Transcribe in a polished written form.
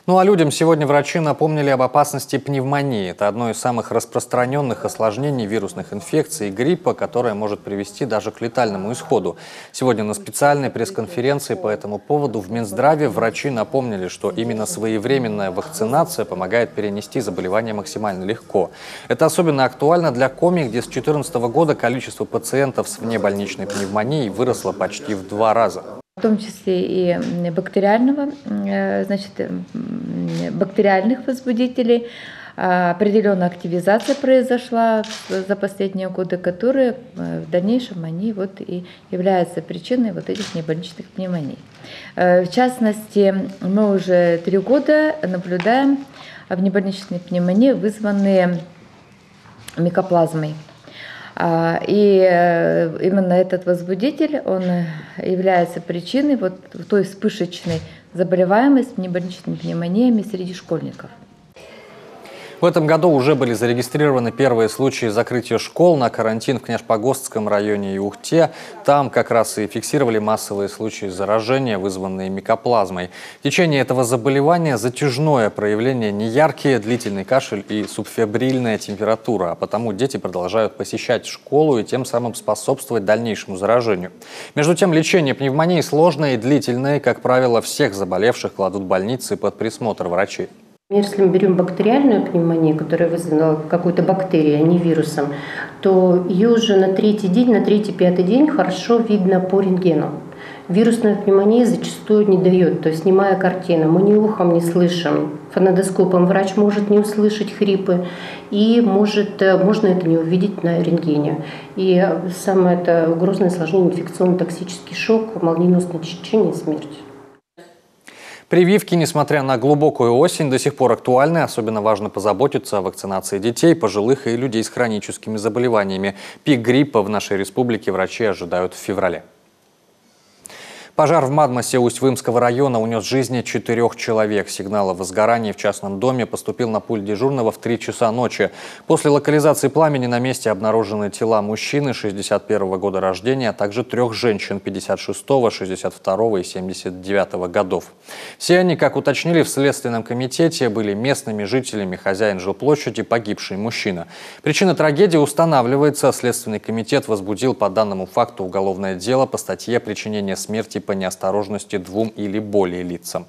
Ну а людям сегодня врачи напомнили об опасности пневмонии. Это одно из самых распространенных осложнений вирусных инфекций и гриппа, которое может привести даже к летальному исходу. Сегодня на специальной пресс-конференции по этому поводу в Минздраве врачи напомнили, что именно своевременная вакцинация помогает перенести заболевание максимально легко. Это особенно актуально для Коми, где с 2014 года количество пациентов с внебольничной пневмонией выросло почти в 2 раза. В том числе и бактериальных возбудителей. Определенная активизация произошла за последние годы, которые в дальнейшем и являются причиной этих внебольничных пневмоний. В частности, мы уже 3 года наблюдаем внебольничные пневмонии, вызванные микоплазмой. И именно этот возбудитель, он является причиной той вспышечной заболеваемости внебольничными пневмониями среди школьников. В этом году уже были зарегистрированы первые случаи закрытия школ на карантин в Княжпогостском районе и Ухте. Там как раз и фиксировали массовые случаи заражения, вызванные микоплазмой. Течение этого заболевания – затяжное проявление, неяркие, длительный кашель и субфебрильная температура. А потому дети продолжают посещать школу и тем самым способствовать дальнейшему заражению. Между тем, лечение пневмонии сложное и длительное. Как правило, всех заболевших кладут в больницы под присмотр врачей. Если мы берем бактериальную пневмонию, которая вызвана какой-то бактерией, а не вирусом, то ее уже на 3-й день, на 3-5 день хорошо видно по рентгену. Вирусная пневмония зачастую не дает, то есть снимая картину, мы ни ухом не слышим, фонендоскопом врач может не услышать хрипы, и можно это не увидеть на рентгене. И самое грозное осложнение — инфекционно-токсический шок, молниеносное течение, смерть. Прививки, несмотря на глубокую осень, до сих пор актуальны. Особенно важно позаботиться о вакцинации детей, пожилых и людей с хроническими заболеваниями. Пик гриппа в нашей республике врачи ожидают в феврале. Пожар в Мадмосе Усть-Вымского района унес жизни 4 человек. Сигнал о возгорании в частном доме поступил на пульт дежурного в 3 часа ночи. После локализации пламени на месте обнаружены тела мужчины 61-го года рождения, а также 3 женщин 56-го, 62-го и 79-го годов. Все они, как уточнили в Следственном комитете, были местными жителями, хозяин жилплощади, погибший мужчина. Причина трагедии устанавливается. Следственный комитет возбудил по данному факту уголовное дело по статье «Причинение смерти по неосторожности 2 или более лицам».